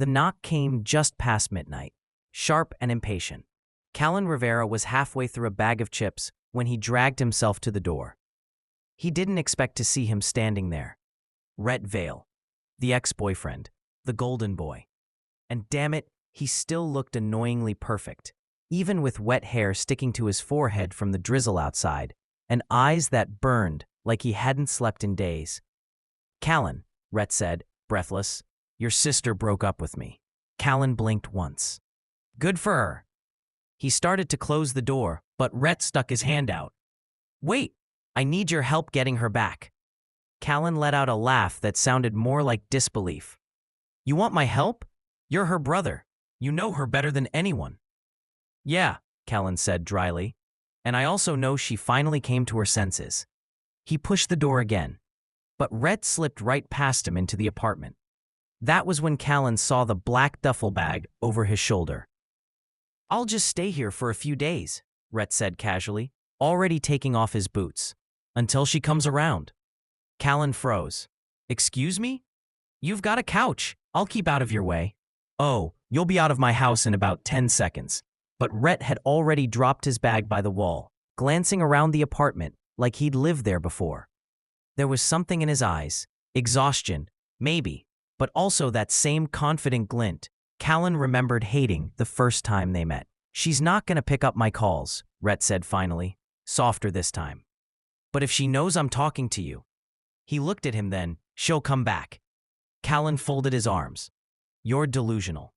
The knock came just past midnight, sharp and impatient. Callan Rivera was halfway through a bag of chips when he dragged himself to the door. He didn't expect to see him standing there. Rhett Vale, the ex-boyfriend, the golden boy. And damn it, he still looked annoyingly perfect, even with wet hair sticking to his forehead from the drizzle outside, and eyes that burned like he hadn't slept in days. "Callan," Rhett said, breathless, "your sister broke up with me." Callan blinked once. "Good for her." He started to close the door, but Rhett stuck his hand out. "Wait, I need your help getting her back." Callan let out a laugh that sounded more like disbelief. "You want my help? You're her brother. You know her better than anyone." "Yeah," Callan said dryly. "And I also know she finally came to her senses." He pushed the door again, but Rhett slipped right past him into the apartment. That was when Callan saw the black duffel bag over his shoulder. "I'll just stay here for a few days," Rhett said casually, already taking off his boots, "until she comes around." Callan froze. "Excuse me? You've got a couch. I'll keep out of your way." "Oh, you'll be out of my house in about 10 seconds. But Rhett had already dropped his bag by the wall, glancing around the apartment like he'd lived there before. There was something in his eyes, exhaustion, maybe, but also that same confident glint Callan remembered hating the first time they met. "She's not gonna pick up my calls," Rhett said finally, softer this time. "But if she knows I'm talking to you." He looked at him then, "She'll come back." Callan folded his arms. "You're delusional."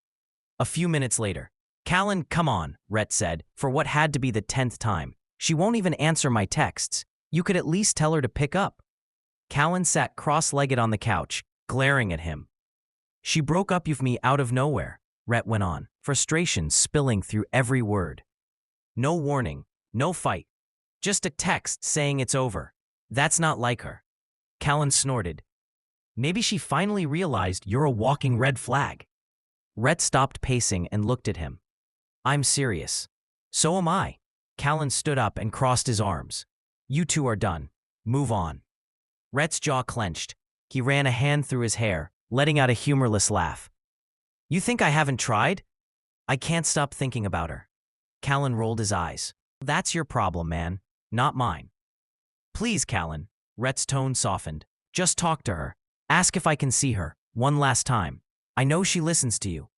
A few minutes later, "Callan, come on," Rhett said, for what had to be the 10th time. "She won't even answer my texts. You could at least tell her to pick up." Callan sat cross-legged on the couch, glaring at him. "She broke up with me out of nowhere," Rhett went on, frustration spilling through every word. "No warning, no fight. Just a text saying it's over. That's not like her." Callan snorted. "Maybe she finally realized you're a walking red flag." Rhett stopped pacing and looked at him. "I'm serious." "So am I." Callan stood up and crossed his arms. "You two are done. Move on." Rhett's jaw clenched. He ran a hand through his hair, letting out a humorless laugh. "You think I haven't tried? I can't stop thinking about her." Callan rolled his eyes. "That's your problem, man, not mine." "Please, Callan." Rhett's tone softened. "Just talk to her. Ask if I can see her, one last time. I know she listens to you."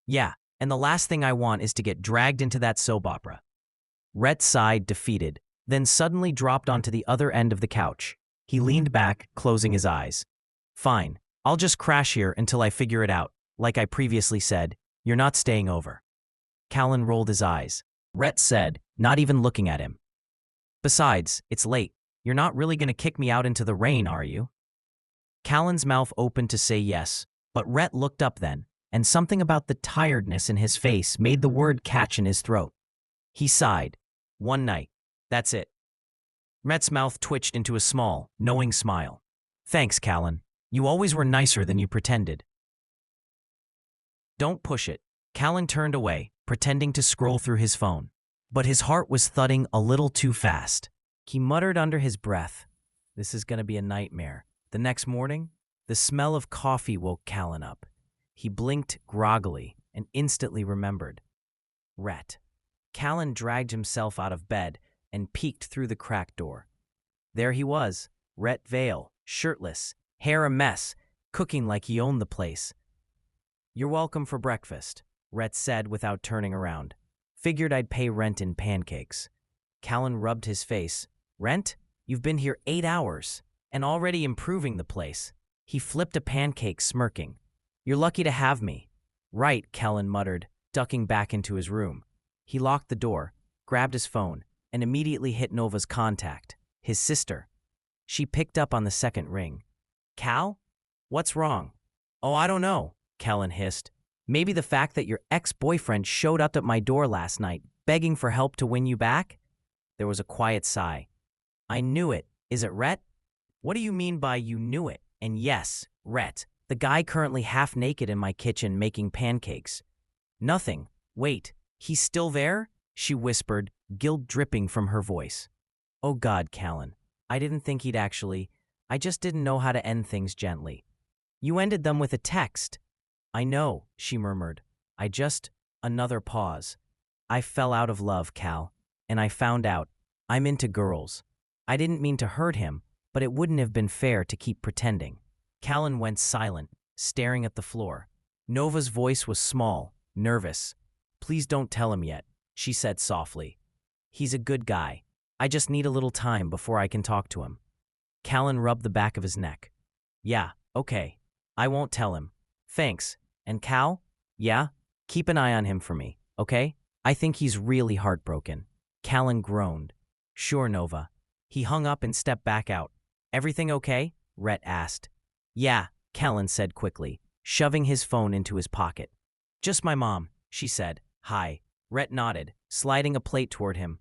"Yeah, and the last thing I want is to get dragged into that soap opera." Rhett sighed, defeated, then suddenly dropped onto the other end of the couch. He leaned back, closing his eyes. "Fine, I'll just crash here until I figure it out. Like I previously said, you're not staying over." Callan rolled his eyes. Rhett said, not even looking at him. "Besides, it's late. You're not really going to kick me out into the rain, are you?" Callan's mouth opened to say yes, but Rhett looked up then, and something about the tiredness in his face made the word catch in his throat. He sighed. "One night. That's it." Rhett's mouth twitched into a small, knowing smile. "Thanks, Callan. You always were nicer than you pretended." "Don't push it." Callan turned away, pretending to scroll through his phone. But his heart was thudding a little too fast. He muttered under his breath, "This is going to be a nightmare." The next morning, the smell of coffee woke Callan up. He blinked groggily and instantly remembered. Rhett. Callan dragged himself out of bed and peeked through the cracked door. There he was, Rhett Vale, shirtless, hair a mess, cooking like he owned the place. "You're welcome for breakfast," Rhett said without turning around. "Figured I'd pay rent in pancakes." Callan rubbed his face. "Rent? You've been here 8 hours, and already improving the place." He flipped a pancake, smirking. "You're lucky to have me." "Right," Callan muttered, ducking back into his room. He locked the door, grabbed his phone, and immediately hit Nova's contact, his sister. She picked up on the second ring. "Cal? What's wrong?" "Oh, I don't know," Callan hissed. "Maybe the fact that your ex-boyfriend showed up at my door last night, begging for help to win you back?" There was a quiet sigh. "I knew it. Is it Rhett?" "What do you mean by you knew it?" "And yes, Rhett, the guy currently half naked in my kitchen making pancakes." "Nothing. Wait, he's still there?" she whispered, guilt dripping from her voice. "Oh God, Callan. I didn't think he'd actually. I just didn't know how to end things gently." "You ended them with a text." I know, she murmured. Another pause. I fell out of love, Cal, and I found out I'm into girls. I didn't mean to hurt him, but it wouldn't have been fair to keep pretending. Callan went silent, staring at the floor. Nova's voice was small, nervous. Please don't tell him yet, she said softly. He's a good guy. I just need a little time before I can talk to him. Callan rubbed the back of his neck. Yeah, okay. I won't tell him. Thanks. And Cal? Yeah? Keep an eye on him for me, okay? I think he's really heartbroken. Callan groaned. Sure, Nova. He hung up and stepped back out. Everything okay? Rhett asked. Yeah, Callan said quickly, shoving his phone into his pocket. Just my mom, she said. Hi. Rhett nodded, sliding a plate toward him.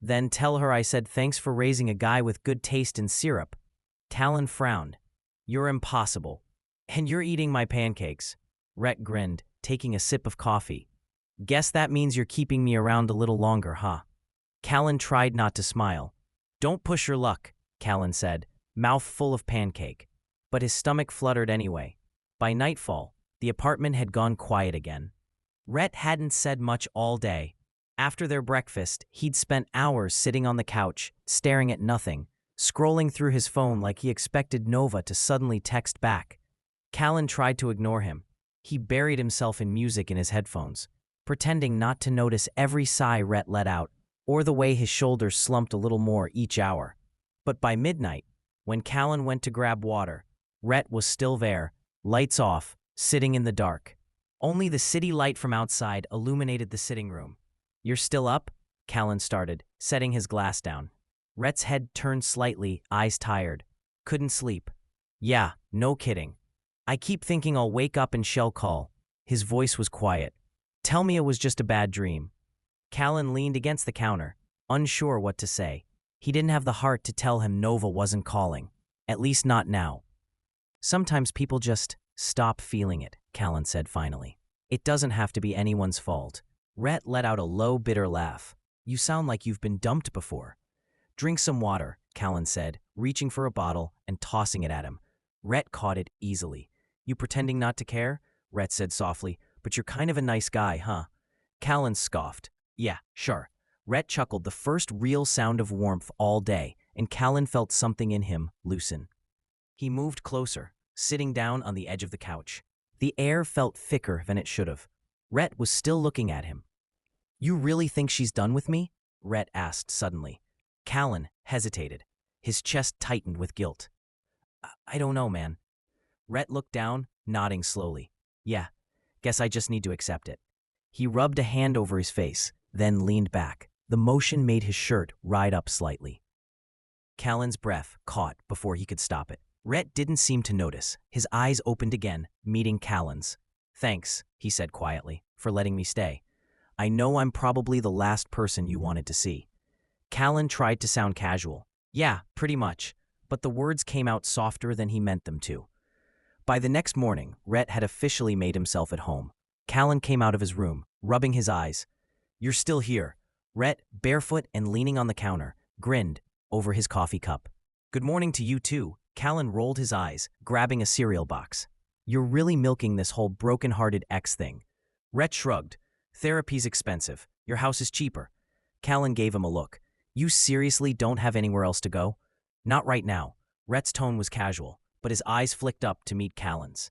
Then tell her I said thanks for raising a guy with good taste in syrup. Callan frowned. You're impossible. And you're eating my pancakes. Rhett grinned, taking a sip of coffee. Guess that means you're keeping me around a little longer, huh? Callan tried not to smile. Don't push your luck, Callan said, mouth full of pancake. But his stomach fluttered anyway. By nightfall, the apartment had gone quiet again. Rhett hadn't said much all day. After their breakfast, he'd spent hours sitting on the couch, staring at nothing, scrolling through his phone like he expected Nova to suddenly text back. Callan tried to ignore him. He buried himself in music in his headphones, pretending not to notice every sigh Rhett let out, or the way his shoulders slumped a little more each hour. But by midnight, when Callan went to grab water, Rhett was still there, lights off, sitting in the dark. Only the city light from outside illuminated the sitting room. You're still up? Callan started, setting his glass down. Rhett's head turned slightly, eyes tired. Couldn't sleep. Yeah, no kidding. I keep thinking I'll wake up and shell call. His voice was quiet. Tell me it was just a bad dream. Callan leaned against the counter, unsure what to say. He didn't have the heart to tell him Nova wasn't calling. At least not now. Sometimes people just stop feeling it, Callan said finally. It doesn't have to be anyone's fault. Rhett let out a low, bitter laugh. You sound like you've been dumped before. Drink some water, Callan said, reaching for a bottle and tossing it at him. Rhett caught it easily. You pretending not to care? Rhett said softly, but you're kind of a nice guy, huh? Callan scoffed. Yeah, sure. Rhett chuckled, the first real sound of warmth all day, and Callan felt something in him loosen. He moved closer, sitting down on the edge of the couch. The air felt thicker than it should have. Rhett was still looking at him. You really think she's done with me? Rhett asked suddenly. Callan hesitated. His chest tightened with guilt. I don't know, man. Rhett looked down, nodding slowly. Yeah, guess I just need to accept it. He rubbed a hand over his face, then leaned back. The motion made his shirt ride up slightly. Callan's breath caught before he could stop it. Rhett didn't seem to notice. His eyes opened again, meeting Callan's. Thanks, he said quietly, for letting me stay. I know I'm probably the last person you wanted to see. Callan tried to sound casual. Yeah, pretty much, but the words came out softer than he meant them to. By the next morning, Rhett had officially made himself at home. Callan came out of his room, rubbing his eyes. You're still here. Rhett, barefoot and leaning on the counter, grinned over his coffee cup. Good morning to you too. Callan rolled his eyes, grabbing a cereal box. You're really milking this whole broken-hearted ex thing. Rhett shrugged. Therapy's expensive. Your house is cheaper. Callan gave him a look. You seriously don't have anywhere else to go? Not right now. Rhett's tone was casual, but his eyes flicked up to meet Callan's.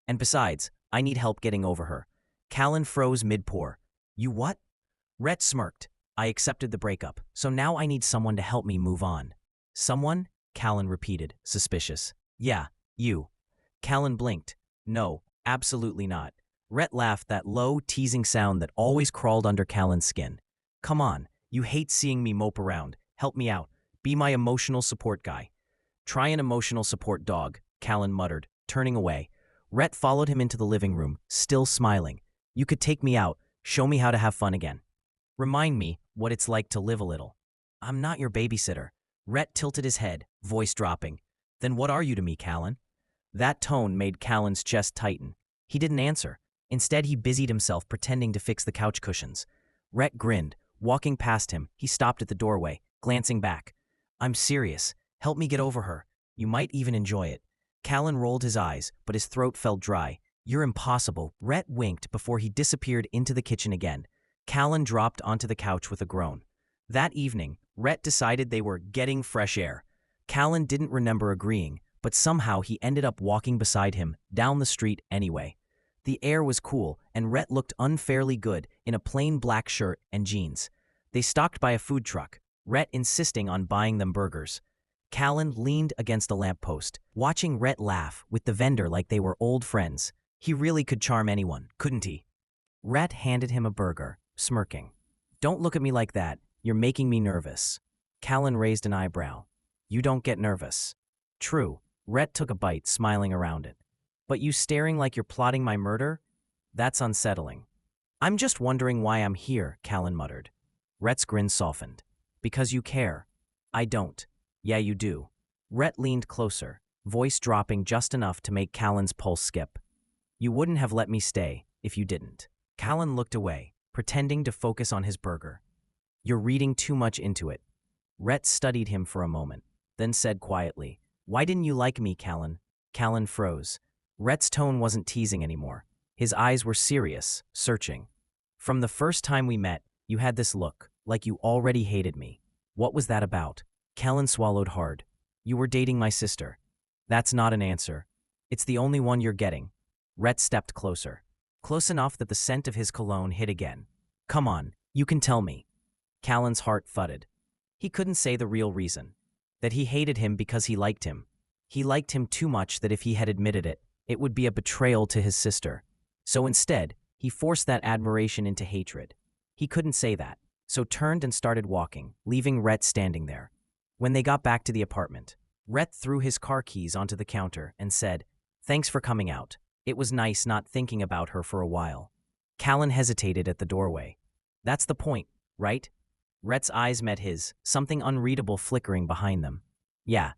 And besides, I need help getting over her. Callan froze mid-pour. You what? Rhett smirked. I accepted the breakup, so now I need someone to help me move on. Someone? Callan repeated, suspicious. Yeah, you. Callan blinked. No, absolutely not. Rhett laughed, that low, teasing sound that always crawled under Callan's skin. Come on, you hate seeing me mope around. Help me out. Be my emotional support guy. Try an emotional support dog, Callan muttered, turning away. Rhett followed him into the living room, still smiling. You could take me out, show me how to have fun again. Remind me what it's like to live a little. I'm not your babysitter. Rhett tilted his head, voice dropping. Then what are you to me, Callan? That tone made Callan's chest tighten. He didn't answer. Instead, he busied himself pretending to fix the couch cushions. Rhett grinned. Walking past him, he stopped at the doorway, glancing back. I'm serious. Help me get over her. You might even enjoy it. Callan rolled his eyes, but his throat felt dry. You're impossible. Rhett winked before he disappeared into the kitchen again. Callan dropped onto the couch with a groan. That evening, Rhett decided they were getting fresh air. Callan didn't remember agreeing, but somehow he ended up walking beside him down the street anyway. The air was cool, and Rhett looked unfairly good in a plain black shirt and jeans. They stopped by a food truck, Rhett insisting on buying them burgers. Callan leaned against a lamppost, watching Rhett laugh with the vendor like they were old friends. He really could charm anyone, couldn't he? Rhett handed him a burger, smirking. Don't look at me like that. You're making me nervous. Callan raised an eyebrow. You don't get nervous. True. Rhett took a bite, smiling around it. But you staring like you're plotting my murder? That's unsettling. I'm just wondering why I'm here, Callan muttered. Rhett's grin softened. Because you care. I don't. Yeah, you do. Rhett leaned closer, voice dropping just enough to make Callan's pulse skip. You wouldn't have let me stay if you didn't. Callan looked away, pretending to focus on his burger. You're reading too much into it. Rhett studied him for a moment, then said quietly, Why didn't you like me, Callan? Callan froze. Rhett's tone wasn't teasing anymore. His eyes were serious, searching. From the first time we met, you had this look, like you already hated me. What was that about? Callan swallowed hard. You were dating my sister. That's not an answer. It's the only one you're getting. Rhett stepped closer. Close enough that the scent of his cologne hit again. Come on, you can tell me. Callan's heart thudded. He couldn't say the real reason. That he hated him because he liked him. He liked him too much that if he had admitted it, it would be a betrayal to his sister. So instead, he forced that admiration into hatred. He couldn't say that, so turned and started walking, leaving Rhett standing there. When they got back to the apartment, Rhett threw his car keys onto the counter and said, Thanks for coming out. It was nice not thinking about her for a while. Callan hesitated at the doorway. That's the point, right? Rhett's eyes met his, something unreadable flickering behind them. Yeah,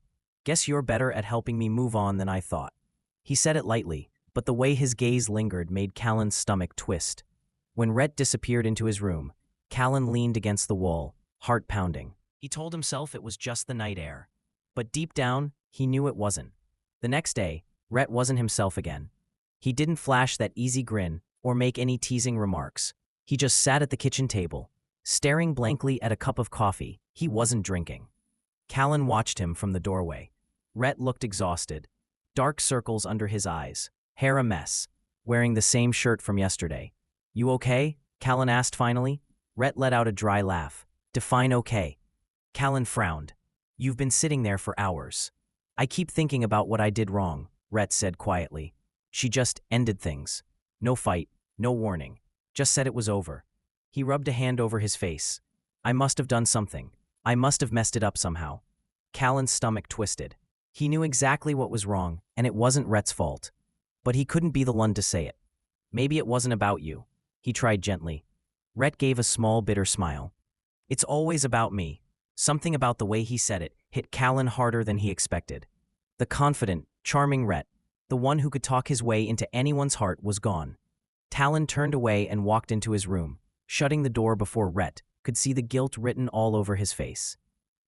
guess you're better at helping me move on than I thought. He said it lightly, but the way his gaze lingered made Callan's stomach twist. When Rhett disappeared into his room, Callan leaned against the wall, heart pounding. He told himself it was just the night air. But deep down, he knew it wasn't. The next day, Rhett wasn't himself again. He didn't flash that easy grin or make any teasing remarks. He just sat at the kitchen table, staring blankly at a cup of coffee he wasn't drinking. Callan watched him from the doorway. Rhett looked exhausted, dark circles under his eyes, hair a mess, wearing the same shirt from yesterday. You okay? Callan asked finally. Rhett let out a dry laugh. Define okay. Callan frowned. You've been sitting there for hours. I keep thinking about what I did wrong, Rhett said quietly. She just ended things. No fight, no warning. Just said it was over. He rubbed a hand over his face. I must have done something. I must have messed it up somehow. Callan's stomach twisted. He knew exactly what was wrong, and it wasn't Rhett's fault. But he couldn't be the one to say it. Maybe it wasn't about you. He tried gently. Rhett gave a small, bitter smile. It's always about me. Something about the way he said it hit Callan harder than he expected. The confident, charming Rhett, the one who could talk his way into anyone's heart, was gone. Callan turned away and walked into his room, shutting the door before Rhett could see the guilt written all over his face.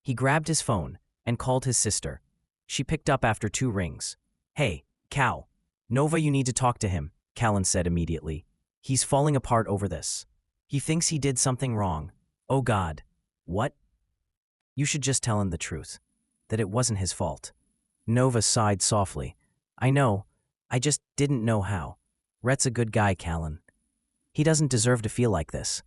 He grabbed his phone and called his sister. She picked up after 2 rings. Hey, Cal. Nova, you need to talk to him, Callan said immediately. He's falling apart over this. He thinks he did something wrong. Oh God. What? You should just tell him the truth. That it wasn't his fault. Nova sighed softly. I know. I just didn't know how. Rhett's a good guy, Callan. He doesn't deserve to feel like this.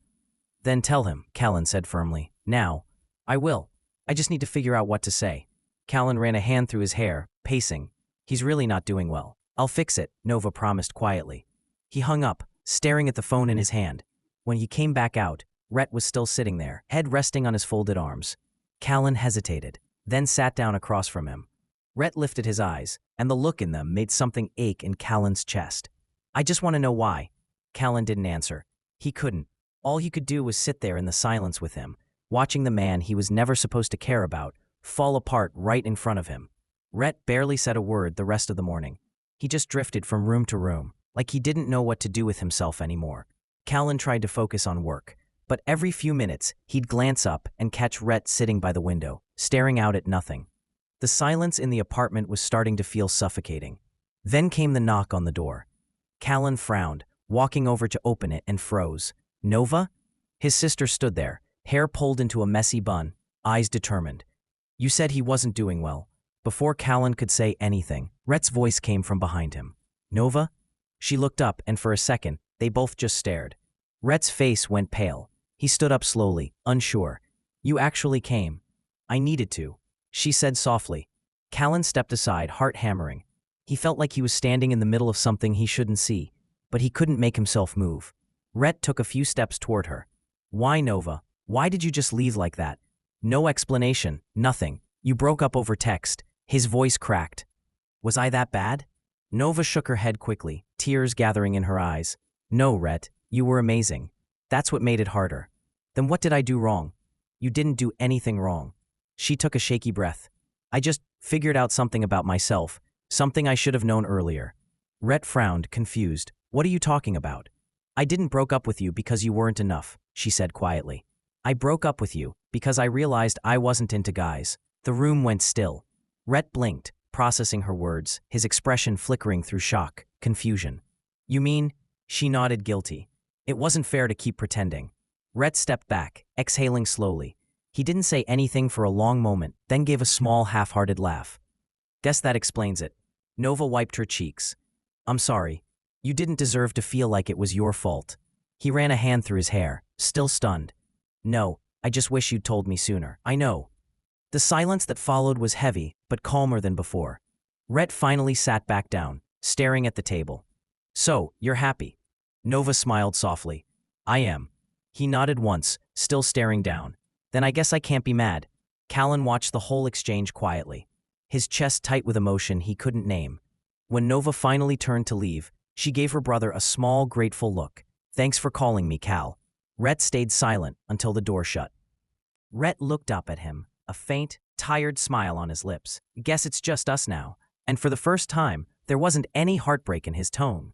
Then tell him, Callan said firmly. Now. I will. I just need to figure out what to say. Callan ran a hand through his hair, pacing. He's really not doing well. I'll fix it, Nova promised quietly. He hung up, staring at the phone in his hand. When he came back out, Rhett was still sitting there, head resting on his folded arms. Callan hesitated, then sat down across from him. Rhett lifted his eyes, and the look in them made something ache in Callan's chest. I just want to know why. Callan didn't answer. He couldn't. All he could do was sit there in the silence with him, watching the man he was never supposed to care about fall apart right in front of him. Rhett barely said a word the rest of the morning. He just drifted from room to room, like he didn't know what to do with himself anymore. Callan tried to focus on work, but every few minutes he'd glance up and catch Rhett sitting by the window, staring out at nothing. The silence in the apartment was starting to feel suffocating. Then came the knock on the door. Callan frowned, walking over to open it and froze. Nova? His sister stood there, hair pulled into a messy bun, eyes determined. You said he wasn't doing well. Before Callan could say anything, Rhett's voice came from behind him. Nova? She looked up, and for a second, they both just stared. Rhett's face went pale. He stood up slowly, unsure. You actually came. I needed to, she said softly. Callan stepped aside, heart hammering. He felt like he was standing in the middle of something he shouldn't see, but he couldn't make himself move. Rhett took a few steps toward her. Why, Nova? Why did you just leave like that? No explanation, nothing. You broke up over text. His voice cracked. Was I that bad? Nova shook her head quickly, tears gathering in her eyes. No, Rhett, you were amazing. That's what made it harder. Then what did I do wrong? You didn't do anything wrong. She took a shaky breath. I just figured out something about myself, something I should have known earlier. Rhett frowned, confused. What are you talking about? I didn't broke up with you because you weren't enough, she said quietly. I broke up with you because I realized I wasn't into guys. The room went still. Rhett blinked, processing her words, his expression flickering through shock, confusion. You mean? She nodded, guilty. It wasn't fair to keep pretending. Rhett stepped back, exhaling slowly. He didn't say anything for a long moment, then gave a small, half-hearted laugh. Guess that explains it. Nova wiped her cheeks. I'm sorry. You didn't deserve to feel like it was your fault. He ran a hand through his hair, still stunned. No, I just wish you'd told me sooner. I know. The silence that followed was heavy, but calmer than before. Rhett finally sat back down, staring at the table. So, you're happy? Nova smiled softly. I am. He nodded once, still staring down. Then I guess I can't be mad. Callan watched the whole exchange quietly, his chest tight with emotion he couldn't name. When Nova finally turned to leave, she gave her brother a small, grateful look. Thanks for calling me, Cal. Rhett stayed silent until the door shut. Rhett looked up at him, a faint, tired smile on his lips. Guess it's just us now. And for the first time, there wasn't any heartbreak in his tone.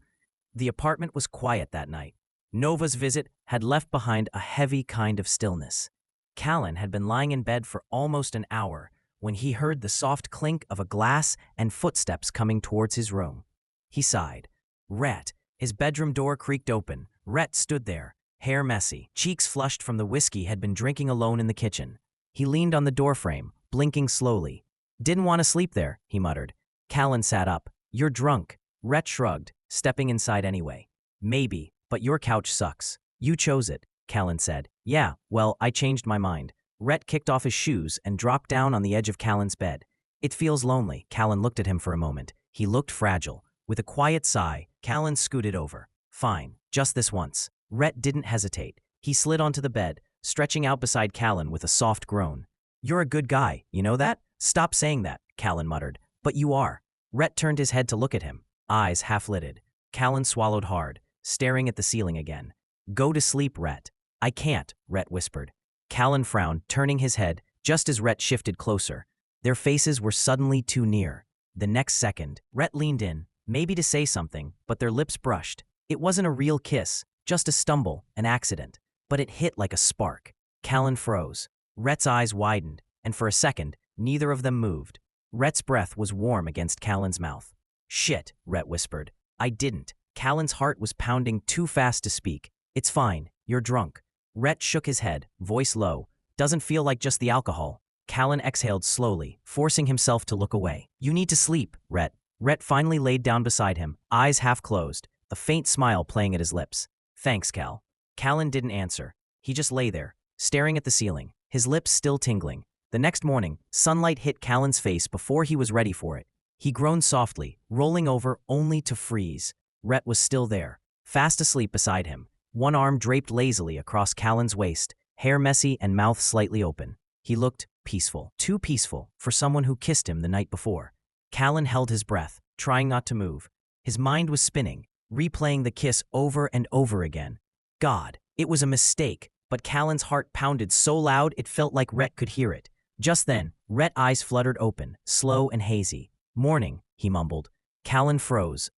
The apartment was quiet that night. Nova's visit had left behind a heavy kind of stillness. Callan had been lying in bed for almost an hour when he heard the soft clink of a glass and footsteps coming towards his room. He sighed. Rhett. His bedroom door creaked open. Rhett stood there, hair messy, cheeks flushed from the whiskey had been drinking alone in the kitchen. He leaned on the doorframe, blinking slowly. Didn't want to sleep there, he muttered. Callan sat up. You're drunk. Rhett shrugged, stepping inside anyway. Maybe, but your couch sucks. You chose it, Callan said. Yeah, well, I changed my mind. Rhett kicked off his shoes and dropped down on the edge of Callan's bed. It feels lonely. Callan looked at him for a moment. He looked fragile. With a quiet sigh, Callan scooted over. Fine, just this once. Rhett didn't hesitate. He slid onto the bed, stretching out beside Callan with a soft groan. You're a good guy, you know that? Stop saying that, Callan muttered. But you are. Rhett turned his head to look at him, eyes half-lidded. Callan swallowed hard, staring at the ceiling again. Go to sleep, Rhett. I can't, Rhett whispered. Callan frowned, turning his head, just as Rhett shifted closer. Their faces were suddenly too near. The next second, Rhett leaned in, maybe to say something, but their lips brushed. It wasn't a real kiss, just a stumble, an accident. But it hit like a spark. Callan froze. Rhett's eyes widened, and for a second, neither of them moved. Rhett's breath was warm against Callan's mouth. Shit, Rhett whispered. I didn't. Callan's heart was pounding too fast to speak. It's fine, you're drunk. Rhett shook his head, voice low. Doesn't feel like just the alcohol. Callan exhaled slowly, forcing himself to look away. You need to sleep, Rhett. Rhett finally laid down beside him, eyes half closed, a faint smile playing at his lips. Thanks, Cal. Callan didn't answer. He just lay there, staring at the ceiling, his lips still tingling. The next morning, sunlight hit Callan's face before he was ready for it. He groaned softly, rolling over only to freeze. Rhett was still there, fast asleep beside him, one arm draped lazily across Callan's waist, hair messy and mouth slightly open. He looked peaceful, too peaceful for someone who kissed him the night before. Callan held his breath, trying not to move. His mind was spinning, replaying the kiss over and over again. God, it was a mistake, but Callan's heart pounded so loud it felt like Rhett could hear it. Just then, Rhett's eyes fluttered open, slow and hazy. Morning, he mumbled. Callan froze.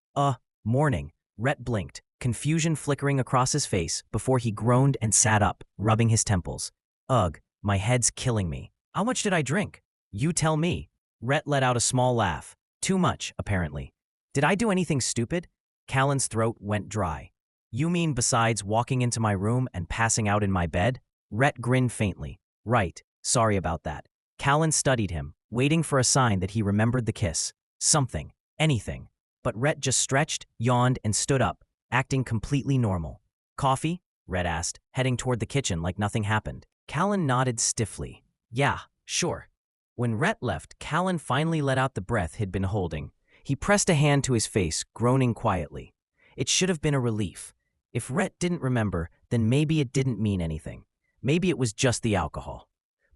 Morning. Rhett blinked, confusion flickering across his face before he groaned and sat up, rubbing his temples. Ugh, my head's killing me. How much did I drink? You tell me. Rhett let out a small laugh. Too much, apparently. Did I do anything stupid? Callan's throat went dry. You mean besides walking into my room and passing out in my bed? Rhett grinned faintly. Right, sorry about that. Callan studied him, waiting for a sign that he remembered the kiss. Something, anything. But Rhett just stretched, yawned, and stood up, acting completely normal. Coffee? Rhett asked, heading toward the kitchen like nothing happened. Callan nodded stiffly. Yeah, sure. When Rhett left, Callan finally let out the breath he'd been holding. He pressed a hand to his face, groaning quietly. It should have been a relief. If Rhett didn't remember, then maybe it didn't mean anything. Maybe it was just the alcohol.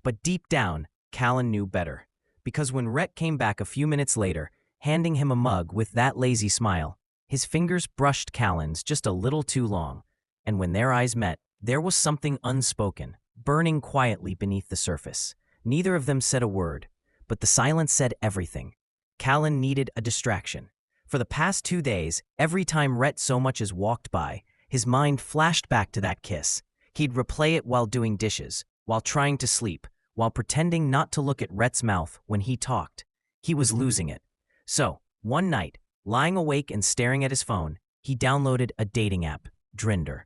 But deep down, Callan knew better. Because when Rhett came back a few minutes later, handing him a mug with that lazy smile, his fingers brushed Callan's just a little too long. And when their eyes met, there was something unspoken, burning quietly beneath the surface. Neither of them said a word, but the silence said everything. Callan needed a distraction. For the past 2 days, every time Rhett so much as walked by, his mind flashed back to that kiss. He'd replay it while doing dishes, while trying to sleep, while pretending not to look at Rhett's mouth when he talked. He was losing it. So, one night, lying awake and staring at his phone, he downloaded a dating app, Drinder.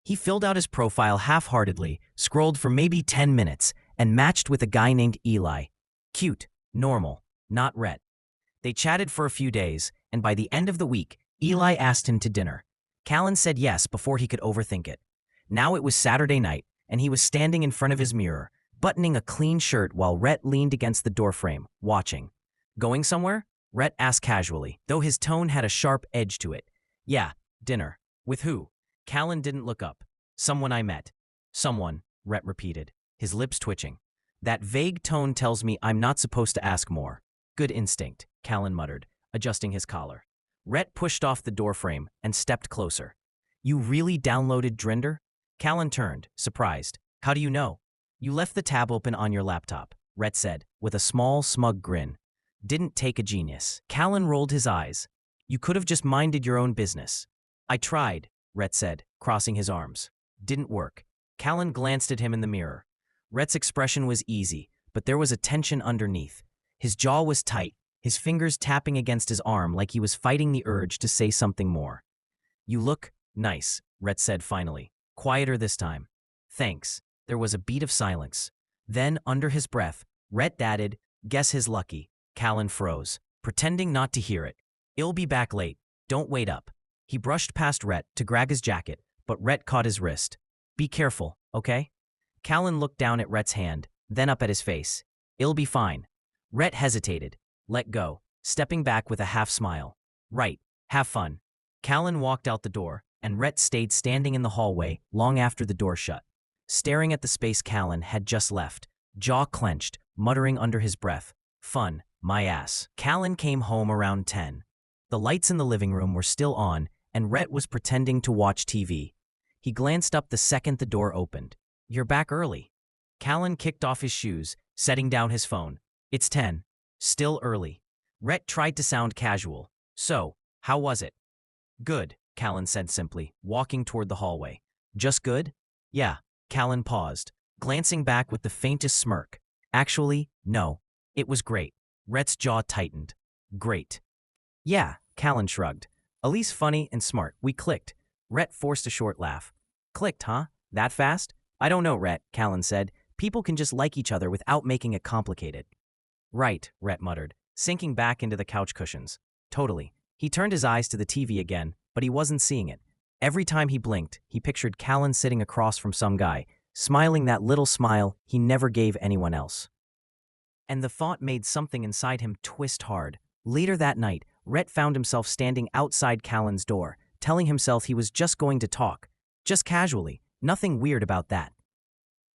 He filled out his profile half-heartedly, scrolled for maybe 10 minutes, and matched with a guy named Eli. Cute, normal, not Rhett. They chatted for a few days, and by the end of the week, Eli asked him to dinner. Callan said yes before he could overthink it. Now it was Saturday night, and he was standing in front of his mirror, buttoning a clean shirt while Rhett leaned against the doorframe, watching. Going somewhere? Rhett asked casually, though his tone had a sharp edge to it. Yeah, dinner. With who? Callan didn't look up. Someone I met. Someone, Rhett repeated, his lips twitching. That vague tone tells me I'm not supposed to ask more. Good instinct, Callan muttered, adjusting his collar. Rhett pushed off the doorframe and stepped closer. You really downloaded Drinder? Callan turned, surprised. How do you know? You left the tab open on your laptop, Rhett said, with a small, smug grin. Didn't take a genius. Callan rolled his eyes. You could have just minded your own business. I tried, Rhett said, crossing his arms. Didn't work. Callan glanced at him in the mirror. Rhett's expression was easy, but there was a tension underneath. His jaw was tight, his fingers tapping against his arm like he was fighting the urge to say something more. You look nice, Rhett said finally, quieter this time. Thanks. There was a beat of silence. Then, under his breath, Rhett added, guess his lucky. Callan froze, pretending not to hear it. I'll be back late. Don't wait up. He brushed past Rhett to grab his jacket, but Rhett caught his wrist. Be careful, okay? Callan looked down at Rhett's hand, then up at his face. I'll be fine. Rhett hesitated, let go, stepping back with a half-smile. Right, have fun. Callan walked out the door, and Rhett stayed standing in the hallway long after the door shut, staring at the space Callan had just left, jaw clenched, muttering under his breath, fun, my ass. Callan came home around 10. The lights in the living room were still on, and Rhett was pretending to watch TV. He glanced up the second the door opened. You're back early. Callan kicked off his shoes, setting down his phone. It's 10. Still early. Rhett tried to sound casual. So, how was it? Good, Callan said simply, walking toward the hallway. Just good? Yeah. Callan paused, glancing back with the faintest smirk. Actually, no. It was great. Rhett's jaw tightened. Great. Yeah, Callan shrugged. Elise funny and smart. We clicked. Rhett forced a short laugh. Clicked, huh? That fast? I don't know, Rhett, Callan said. People can just like each other without making it complicated. Right, Rhett muttered, sinking back into the couch cushions. Totally. He turned his eyes to the TV again, but he wasn't seeing it. Every time he blinked, he pictured Callan sitting across from some guy, smiling that little smile he never gave anyone else. And the thought made something inside him twist hard. Later that night, Rhett found himself standing outside Callan's door, telling himself he was just going to talk. Just casually. Nothing weird about that.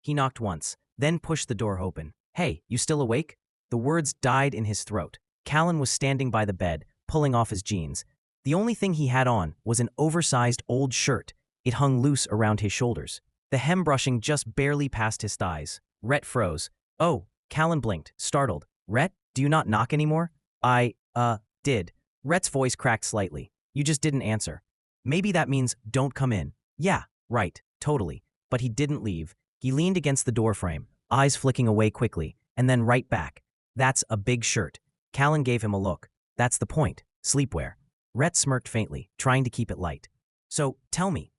He knocked once, then pushed the door open. Hey, you still awake? The words died in his throat. Callan was standing by the bed, pulling off his jeans. The only thing he had on was an oversized old shirt. It hung loose around his shoulders, the hem brushing just barely past his thighs. Rhett froze. Oh, Callan blinked, startled. Rhett, do you not knock anymore? I did. Rhett's voice cracked slightly. You just didn't answer. Maybe that means don't come in. Yeah, right, totally. But he didn't leave. He leaned against the doorframe, eyes flicking away quickly, and then right back. That's a big shirt. Callan gave him a look. That's the point. Sleepwear. Rhett smirked faintly, trying to keep it light. So, tell me,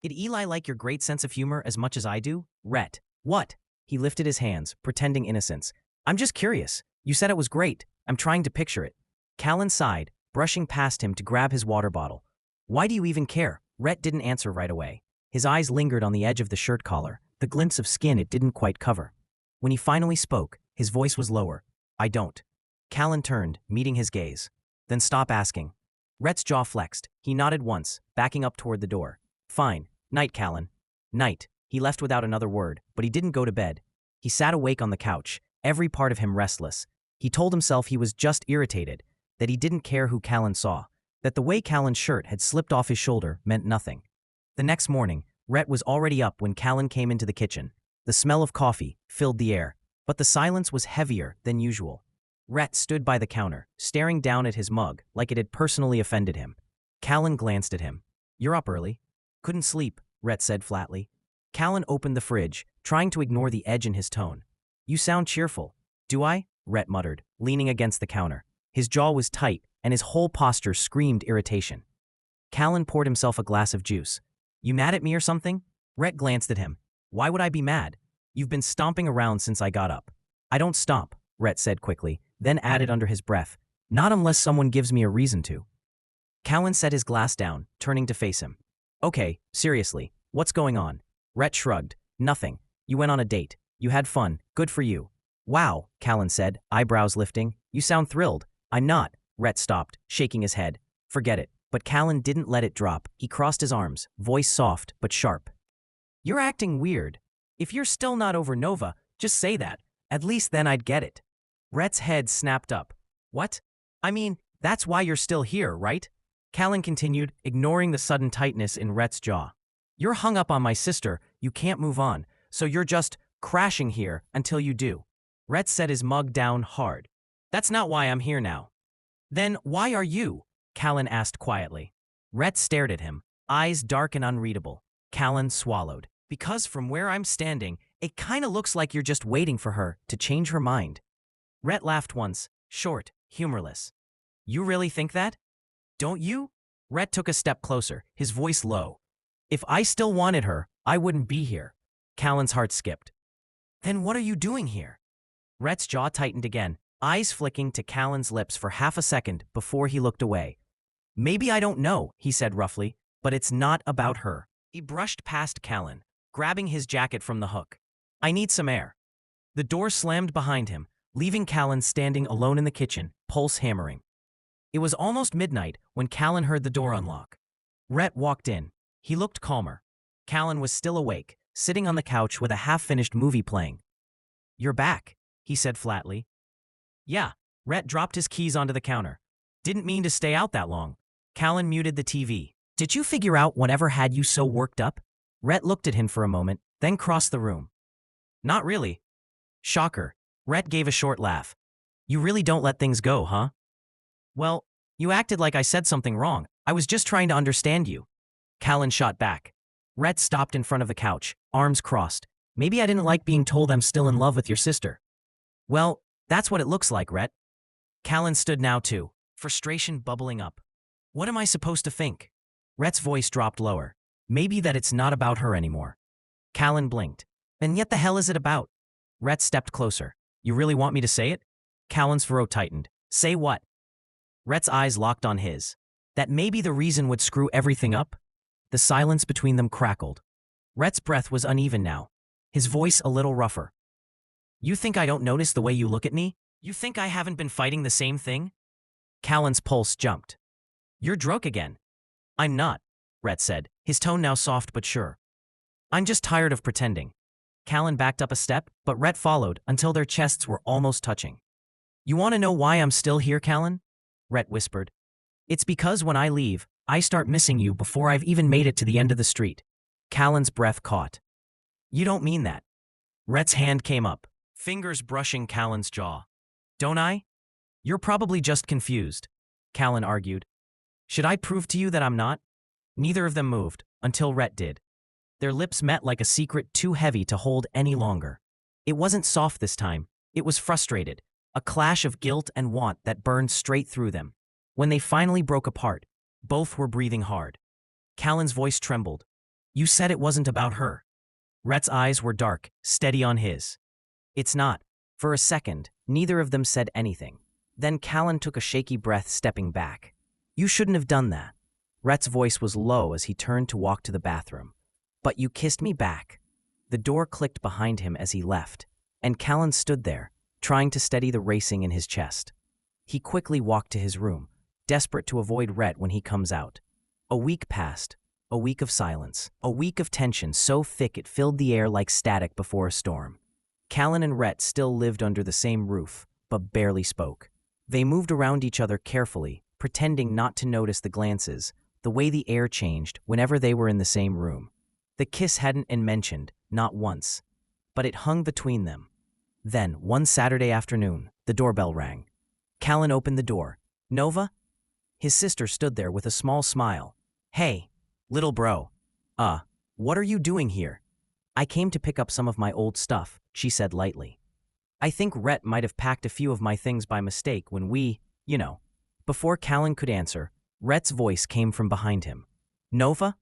did Eli like your great sense of humor as much as I do? Rhett. What? He lifted his hands, pretending innocence. I'm just curious. You said it was great. I'm trying to picture it. Callan sighed, brushing past him to grab his water bottle. Why do you even care? Rhett didn't answer right away. His eyes lingered on the edge of the shirt collar, the glimpse of skin it didn't quite cover. When he finally spoke, his voice was lower. I don't. Callan turned, meeting his gaze. Then stop asking. Rhett's jaw flexed. He nodded once, backing up toward the door. Fine. Night, Callan. Night. He left without another word, but he didn't go to bed. He sat awake on the couch, every part of him restless. He told himself he was just irritated, that he didn't care who Callan saw, that the way Callan's shirt had slipped off his shoulder meant nothing. The next morning, Rhett was already up when Callan came into the kitchen. The smell of coffee filled the air, but the silence was heavier than usual. Rhett stood by the counter, staring down at his mug like it had personally offended him. Callan glanced at him. You're up early. Couldn't sleep, Rhett said flatly. Callan opened the fridge, trying to ignore the edge in his tone. You sound cheerful. Do I? Rhett muttered, leaning against the counter. His jaw was tight, and his whole posture screamed irritation. Callan poured himself a glass of juice. You mad at me or something? Rhett glanced at him. Why would I be mad? You've been stomping around since I got up. I don't stomp, Rhett said quickly, then added under his breath. Not unless someone gives me a reason to. Callan set his glass down, turning to face him. Okay, seriously, what's going on? Rhett shrugged. Nothing. You went on a date. You had fun. Good for you. Wow, Callan said, eyebrows lifting. You sound thrilled. I'm not. Rhett stopped, shaking his head. Forget it. But Callan didn't let it drop. He crossed his arms, voice soft but sharp. You're acting weird. If you're still not over Nova, just say that. At least then I'd get it. Rhett's head snapped up. What? I mean, that's why you're still here, right? Callan continued, ignoring the sudden tightness in Rhett's jaw. You're hung up on my sister, you can't move on, so you're just crashing here until you do. Rhett set his mug down hard. That's not why I'm here now. Then why are you? Callan asked quietly. Rhett stared at him, eyes dark and unreadable. Callan swallowed. Because from where I'm standing, it kinda looks like you're just waiting for her to change her mind. Rhett laughed once, short, humorless. You really think that? Don't you? Rhett took a step closer, his voice low. If I still wanted her, I wouldn't be here. Callan's heart skipped. Then what are you doing here? Rhett's jaw tightened again, eyes flicking to Callan's lips for half a second before he looked away. Maybe I don't know, he said roughly, but it's not about her. He brushed past Callan, grabbing his jacket from the hook. I need some air. The door slammed behind him, leaving Callan standing alone in the kitchen, pulse hammering. It was almost midnight when Callan heard the door unlock. Rhett walked in. He looked calmer. Callan was still awake, sitting on the couch with a half-finished movie playing. You're back, he said flatly. Yeah, Rhett dropped his keys onto the counter. Didn't mean to stay out that long. Callan muted the TV. Did you figure out whatever had you so worked up? Rhett looked at him for a moment, then crossed the room. Not really. Shocker. Rhett gave a short laugh. You really don't let things go, huh? Well, you acted like I said something wrong. I was just trying to understand you. Callan shot back. Rhett stopped in front of the couch, arms crossed. Maybe I didn't like being told I'm still in love with your sister. Well, that's what it looks like, Rhett. Callan stood now too, frustration bubbling up. What am I supposed to think? Rhett's voice dropped lower. Maybe that it's not about her anymore. Callan blinked. And yet the hell is it about? Rhett stepped closer. You really want me to say it? Callan's throat tightened. Say what? Rhett's eyes locked on his. That maybe the reason would screw everything up? The silence between them crackled. Rhett's breath was uneven now, his voice a little rougher. You think I don't notice the way you look at me? You think I haven't been fighting the same thing? Callan's pulse jumped. You're drunk again. I'm not, Rhett said, his tone now soft but sure. I'm just tired of pretending. Callan backed up a step, but Rhett followed until their chests were almost touching. You want to know why I'm still here, Callan? Rhett whispered. It's because when I leave, I start missing you before I've even made it to the end of the street. Callan's breath caught. You don't mean that. Rhett's hand came up, fingers brushing Callan's jaw. Don't I? You're probably just confused, Callan argued. Should I prove to you that I'm not? Neither of them moved, until Rhett did. Their lips met like a secret too heavy to hold any longer. It wasn't soft this time. It was frustrated, a clash of guilt and want that burned straight through them. When they finally broke apart, both were breathing hard. Callan's voice trembled. You said it wasn't about her. Rhett's eyes were dark, steady on his. It's not. For a second, neither of them said anything. Then Callan took a shaky breath, stepping back. You shouldn't have done that. Rhett's voice was low as he turned to walk to the bathroom. But you kissed me back. The door clicked behind him as he left, and Callan stood there, trying to steady the racing in his chest. He quickly walked to his room, desperate to avoid Rhett when he comes out. A week passed, a week of silence, a week of tension so thick it filled the air like static before a storm. Callan and Rhett still lived under the same roof, but barely spoke. They moved around each other carefully, pretending not to notice the glances, the way the air changed whenever they were in the same room. The kiss hadn't been mentioned, not once, but it hung between them. Then, one Saturday afternoon, the doorbell rang. Callan opened the door. Nova? His sister stood there with a small smile. Hey, little bro. What are you doing here? I came to pick up some of my old stuff, she said lightly. I think Rhett might have packed a few of my things by mistake when we, Before Callan could answer, Rhett's voice came from behind him. Nova?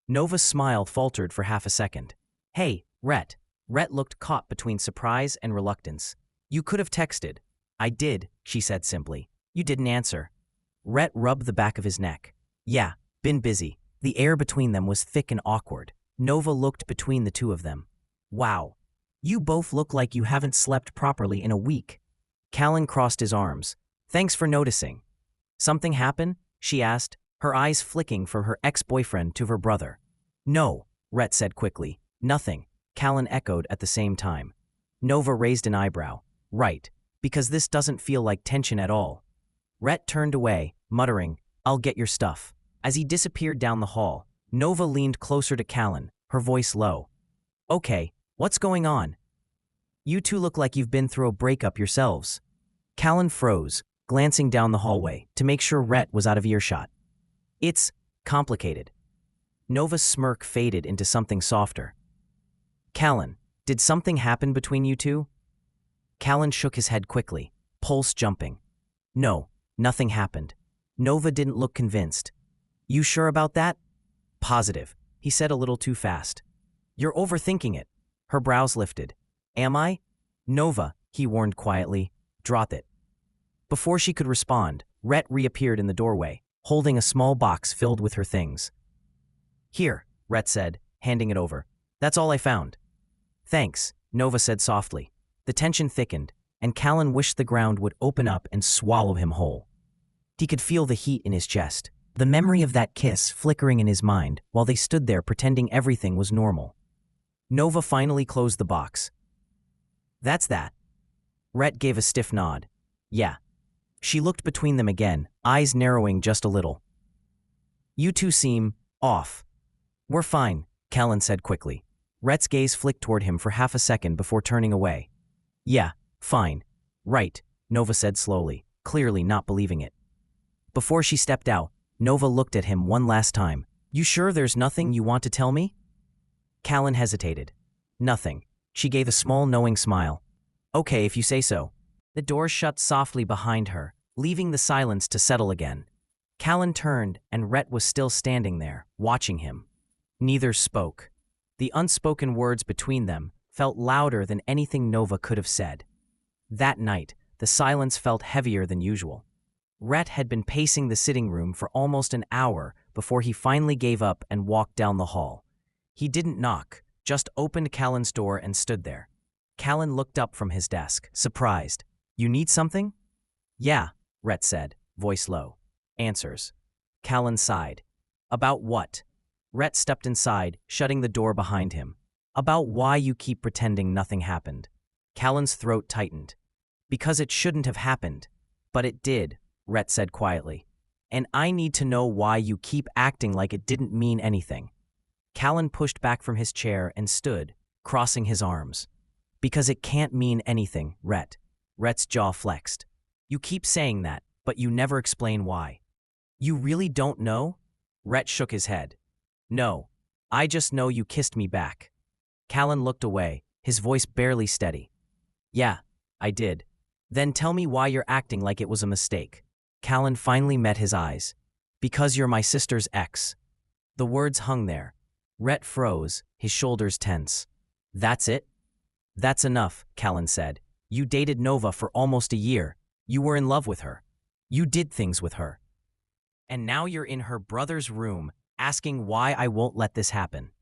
Nova's smile faltered for half a second. Hey, Rhett. Rhett looked caught between surprise and reluctance. You could have texted. I did, she said simply. You didn't answer. Rhett rubbed the back of his neck. Yeah, been busy. The air between them was thick and awkward. Nova looked between the two of them. Wow. You both look like you haven't slept properly in a week. Callan crossed his arms. Thanks for noticing. Something happened? She asked, her eyes flicking from her ex-boyfriend to her brother. No, Rhett said quickly. Nothing, Callan echoed at the same time. Nova raised an eyebrow. Right, because this doesn't feel like tension at all. Rhett turned away, muttering, I'll get your stuff. As he disappeared down the hall, Nova leaned closer to Callan, her voice low. Okay, what's going on? You two look like you've been through a breakup yourselves. Callan froze, glancing down the hallway to make sure Rhett was out of earshot. It's complicated. Nova's smirk faded into something softer. Callan, did something happen between you two? Callan shook his head quickly, pulse jumping. No, nothing happened. Nova didn't look convinced. You sure about that? Positive, he said a little too fast. You're overthinking it. Her brows lifted. Am I? Nova, he warned quietly. Drop it. Before she could respond, Rhett reappeared in the doorway, holding a small box filled with her things. Here, Rhett said, handing it over. That's all I found. Thanks, Nova said softly. The tension thickened, and Callan wished the ground would open up and swallow him whole. He could feel the heat in his chest, the memory of that kiss flickering in his mind while they stood there pretending everything was normal. Nova finally closed the box. That's that. Rhett gave a stiff nod. Yeah. She looked between them again, eyes narrowing just a little. You two seem off. We're fine, Callan said quickly. Rhett's gaze flicked toward him for half a second before turning away. Yeah, fine. Right, Nova said slowly, clearly not believing it. Before she stepped out, Nova looked at him one last time. You sure there's nothing you want to tell me? Callan hesitated. Nothing. She gave a small knowing smile. Okay, if you say so. The door shut softly behind her, leaving the silence to settle again. Callan turned, and Rhett was still standing there, watching him. Neither spoke. The unspoken words between them felt louder than anything Nova could have said. That night, the silence felt heavier than usual. Rhett had been pacing the sitting room for almost an hour before he finally gave up and walked down the hall. He didn't knock, just opened Callan's door and stood there. Callan looked up from his desk, surprised. You need something? Yeah, Rhett said, voice low. Answers. Callan sighed. About what? Rhett stepped inside, shutting the door behind him. About why you keep pretending nothing happened. Callan's throat tightened. Because it shouldn't have happened. But it did, Rhett said quietly. And I need to know why you keep acting like it didn't mean anything. Callan pushed back from his chair and stood, crossing his arms. Because it can't mean anything, Rhett. Rhett's jaw flexed. You keep saying that, but you never explain why. You really don't know? Rhett shook his head. No, I just know you kissed me back. Callan looked away, his voice barely steady. Yeah, I did. Then tell me why you're acting like it was a mistake. Callan finally met his eyes. Because you're my sister's ex. The words hung there. Rhett froze, his shoulders tense. That's it? That's enough, Callan said. You dated Nova for almost a year. You were in love with her. You did things with her. And now you're in her brother's room, asking why I won't let this happen.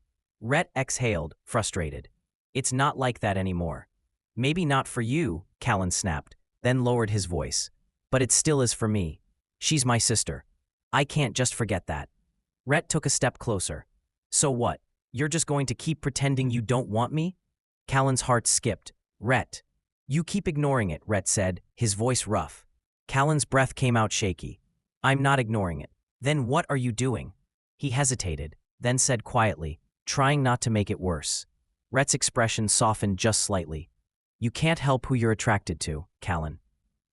Rhett exhaled, frustrated. It's not like that anymore. Maybe not for you, Callan snapped, then lowered his voice. But it still is for me. She's my sister. I can't just forget that. Rhett took a step closer. So what? You're just going to keep pretending you don't want me? Callan's heart skipped. Rhett. You keep ignoring it, Rhett said, his voice rough. Callan's breath came out shaky. I'm not ignoring it. Then what are you doing? He hesitated, then said quietly, trying not to make it worse. Rhett's expression softened just slightly. You can't help who you're attracted to, Callan.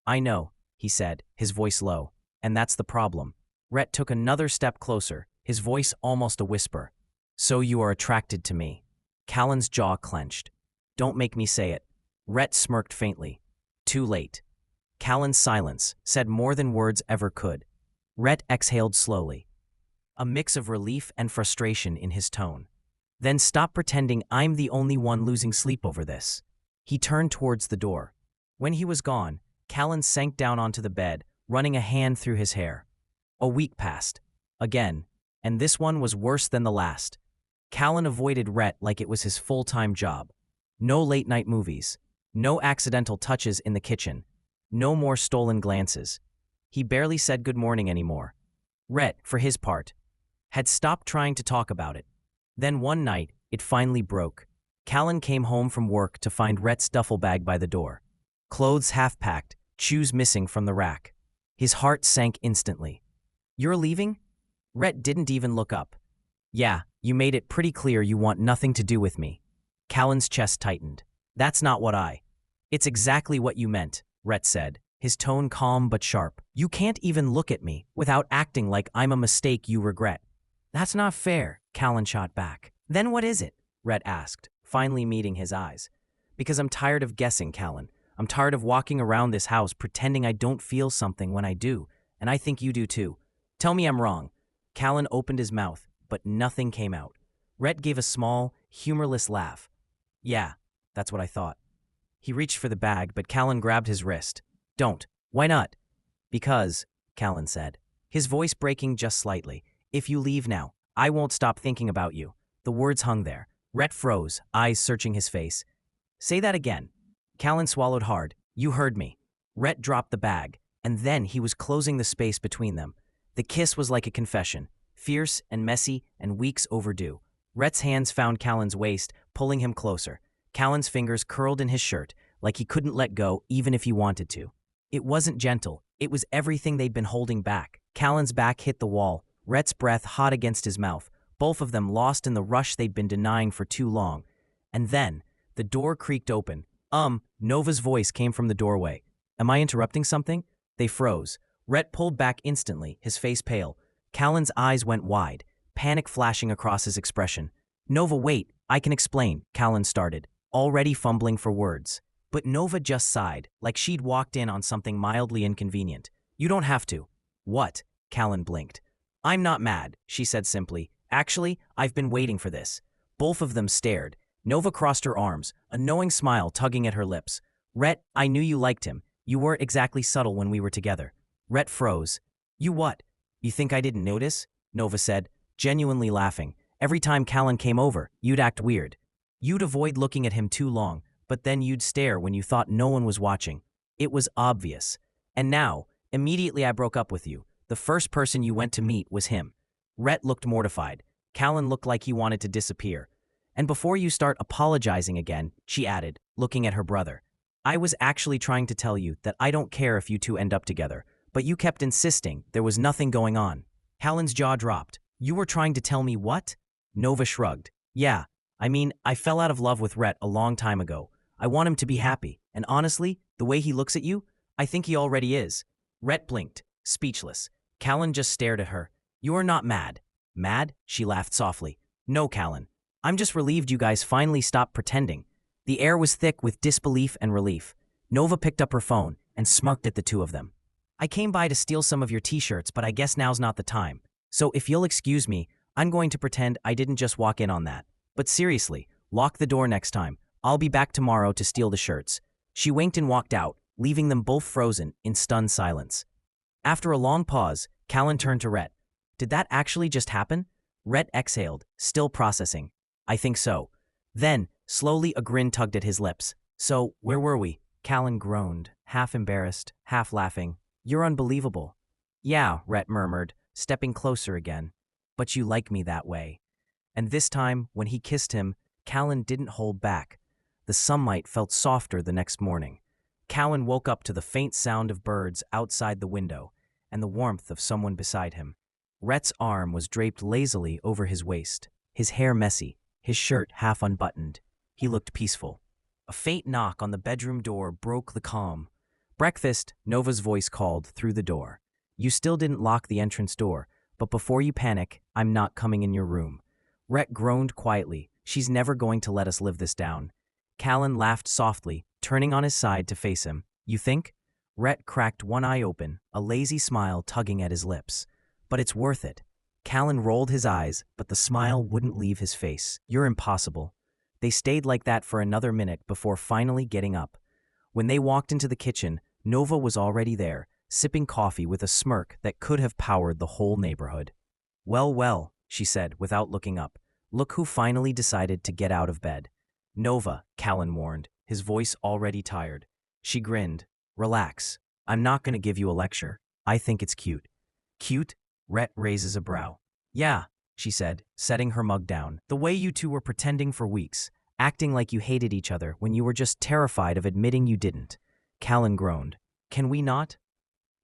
I know, he said, his voice low, and that's the problem. Rhett took another step closer, his voice almost a whisper. So you are attracted to me. Callan's jaw clenched. Don't make me say it. Rhett smirked faintly. Too late. Callan's silence said more than words ever could. Rhett exhaled slowly, a mix of relief and frustration in his tone. Then stop pretending I'm the only one losing sleep over this. He turned towards the door. When he was gone, Callan sank down onto the bed, running a hand through his hair. A week passed. Again. And this one was worse than the last. Callan avoided Rhett like it was his full-time job. No late-night movies. No accidental touches in the kitchen. No more stolen glances. He barely said good morning anymore. Rhett, for his part, had stopped trying to talk about it. Then one night, it finally broke. Callan came home from work to find Rhett's duffel bag by the door. Clothes half-packed, shoes missing from the rack. His heart sank instantly. You're leaving? Rhett didn't even look up. Yeah, you made it pretty clear you want nothing to do with me. Callan's chest tightened. That's not what I. It's exactly what you meant, Rhett said, his tone calm but sharp. You can't even look at me without acting like I'm a mistake you regret. That's not fair, Callan shot back. Then what is it? Rhett asked, finally meeting his eyes. Because I'm tired of guessing, Callan. I'm tired of walking around this house pretending I don't feel something when I do, and I think you do too. Tell me I'm wrong. Callan opened his mouth, but nothing came out. Rhett gave a small, humorless laugh. Yeah, that's what I thought. He reached for the bag, but Callan grabbed his wrist. Don't. Why not? Because, Callan said, his voice breaking just slightly. If you leave now, I won't stop thinking about you. The words hung there. Rhett froze, eyes searching his face. Say that again. Callan swallowed hard. You heard me. Rhett dropped the bag, and then he was closing the space between them. The kiss was like a confession, fierce and messy and weeks overdue. Rhett's hands found Callan's waist, pulling him closer. Callan's fingers curled in his shirt, like he couldn't let go even if he wanted to. It wasn't gentle. It was everything they'd been holding back. Callan's back hit the wall, Rhett's breath hot against his mouth, both of them lost in the rush they'd been denying for too long. And then, the door creaked open. Nova's voice came from the doorway. Am I interrupting something? They froze. Rhett pulled back instantly, his face pale. Callan's eyes went wide, panic flashing across his expression. Nova, wait, I can explain, Callan started, already fumbling for words. But Nova just sighed, like she'd walked in on something mildly inconvenient. You don't have to. What? Callan blinked. I'm not mad, she said simply. Actually, I've been waiting for this. Both of them stared. Nova crossed her arms, a knowing smile tugging at her lips. Rhett, I knew you liked him. You weren't exactly subtle when we were together. Rhett froze. You what? You think I didn't notice? Nova said, genuinely laughing. Every time Callan came over, you'd act weird. You'd avoid looking at him too long, but then you'd stare when you thought no one was watching. It was obvious. And now, immediately I broke up with you. The first person you went to meet was him. Rhett looked mortified. Callan looked like he wanted to disappear. And before you start apologizing again, she added, looking at her brother. I was actually trying to tell you that I don't care if you two end up together, but you kept insisting there was nothing going on. Callan's jaw dropped. You were trying to tell me what? Nova shrugged. Yeah, I mean, I fell out of love with Rhett a long time ago. I want him to be happy, and honestly, the way he looks at you, I think he already is. Rhett blinked, speechless. Callan just stared at her. You're not mad. Mad? She laughed softly. No, Callan. I'm just relieved you guys finally stopped pretending. The air was thick with disbelief and relief. Nova picked up her phone and smirked at the two of them. I came by to steal some of your t-shirts, but I guess now's not the time. So if you'll excuse me, I'm going to pretend I didn't just walk in on that. But seriously, lock the door next time. I'll be back tomorrow to steal the shirts." She winked and walked out, leaving them both frozen in stunned silence. After a long pause, Callan turned to Rhett. "Did that actually just happen?" Rhett exhaled, still processing. "I think so." Then, slowly a grin tugged at his lips. "So, where were we?" Callan groaned, half embarrassed, half laughing. "You're unbelievable." "Yeah," Rhett murmured, stepping closer again. "But you like me that way." And this time, when he kissed him, Callan didn't hold back. The sunlight felt softer the next morning. Callan woke up to the faint sound of birds outside the window and the warmth of someone beside him. Rhett's arm was draped lazily over his waist, his hair messy, his shirt half unbuttoned. He looked peaceful. A faint knock on the bedroom door broke the calm. "Breakfast," Nova's voice called through the door. "You still didn't lock the entrance door, but before you panic, I'm not coming in your room." Rhett groaned quietly. "She's never going to let us live this down." Callan laughed softly, turning on his side to face him. "You think?" Rhett cracked one eye open, a lazy smile tugging at his lips. "But it's worth it." Callan rolled his eyes, but the smile wouldn't leave his face. "You're impossible." They stayed like that for another minute before finally getting up. When they walked into the kitchen, Nova was already there, sipping coffee with a smirk that could have powered the whole neighborhood. "Well, well," she said without looking up. "Look who finally decided to get out of bed." "Nova," Callan warned, his voice already tired. She grinned. "Relax. I'm not going to give you a lecture. I think it's cute." "Cute?" Rhett raises a brow. "Yeah," she said, setting her mug down. "The way you two were pretending for weeks, acting like you hated each other when you were just terrified of admitting you didn't." Callan groaned. "Can we not?"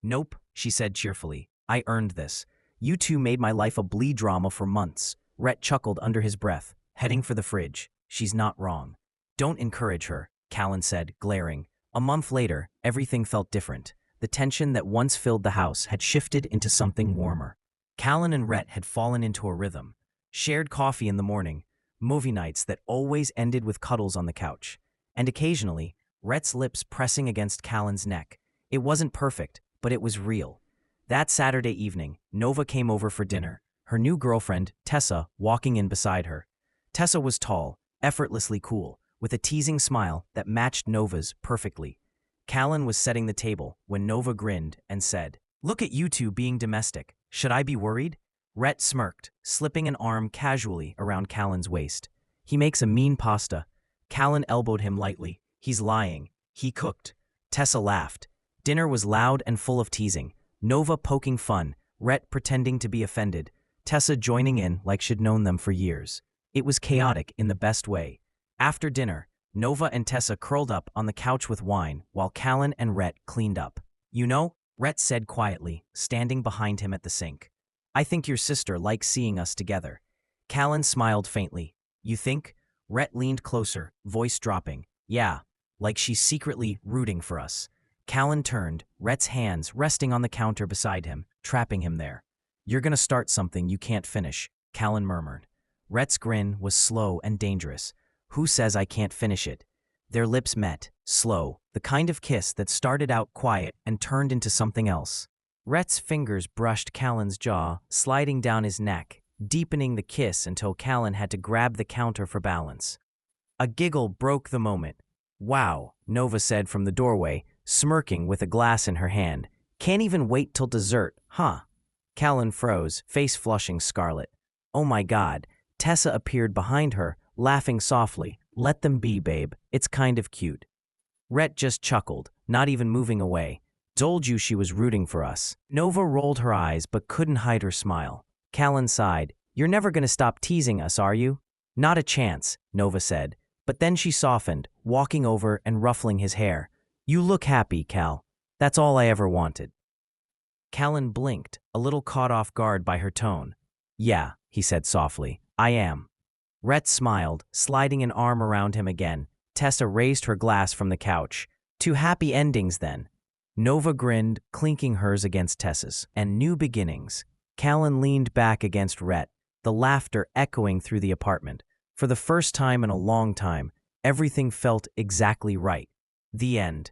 "Nope," she said cheerfully. "I earned this. You two made my life a bleed drama for months." Rhett chuckled under his breath, heading for the fridge. "She's not wrong." "Don't encourage her," Callan said, glaring. A month later, everything felt different. The tension that once filled the house had shifted into something warmer. Callan and Rhett had fallen into a rhythm. Shared coffee in the morning, movie nights that always ended with cuddles on the couch, and occasionally, Rhett's lips pressing against Callan's neck. It wasn't perfect, but it was real. That Saturday evening, Nova came over for dinner, her new girlfriend, Tessa, walking in beside her. Tessa was tall, effortlessly cool, with a teasing smile that matched Nova's perfectly. Callan was setting the table when Nova grinned and said, "Look at you two being domestic. Should I be worried?" Rhett smirked, slipping an arm casually around Callan's waist. "He makes a mean pasta." Callan elbowed him lightly. "He's lying. He cooked." Tessa laughed. Dinner was loud and full of teasing. Nova poking fun, Rhett pretending to be offended, Tessa joining in like she'd known them for years. It was chaotic in the best way. After dinner, Nova and Tessa curled up on the couch with wine while Callan and Rhett cleaned up. "You know," Rhett said quietly, standing behind him at the sink, "I think your sister likes seeing us together." Callan smiled faintly. "You think?" Rhett leaned closer, voice dropping. "Yeah, like she's secretly rooting for us." Callan turned, Rhett's hands resting on the counter beside him, trapping him there. "You're gonna start something you can't finish," Callan murmured. Rhett's grin was slow and dangerous. "Who says I can't finish it?" Their lips met, slow, the kind of kiss that started out quiet and turned into something else. Rhett's fingers brushed Callan's jaw, sliding down his neck, deepening the kiss until Callan had to grab the counter for balance. A giggle broke the moment. "Wow," Nova said from the doorway, smirking with a glass in her hand. "Can't even wait till dessert, huh?" Callan froze, face flushing scarlet. "Oh my God." Tessa appeared behind her, laughing softly. "Let them be, babe. It's kind of cute." Rhett just chuckled, not even moving away. "Told you she was rooting for us." Nova rolled her eyes but couldn't hide her smile. Callan sighed. "You're never going to stop teasing us, are you?" "Not a chance," Nova said. But then she softened, walking over and ruffling his hair. "You look happy, Cal. That's all I ever wanted." Callan blinked, a little caught off guard by her tone. "Yeah," he said softly, "I am." Rhett smiled, sliding an arm around him again. Tessa raised her glass from the couch. "Two happy endings, then." Nova grinned, clinking hers against Tessa's. "And new beginnings." Callan leaned back against Rhett, the laughter echoing through the apartment. For the first time in a long time, everything felt exactly right. The end.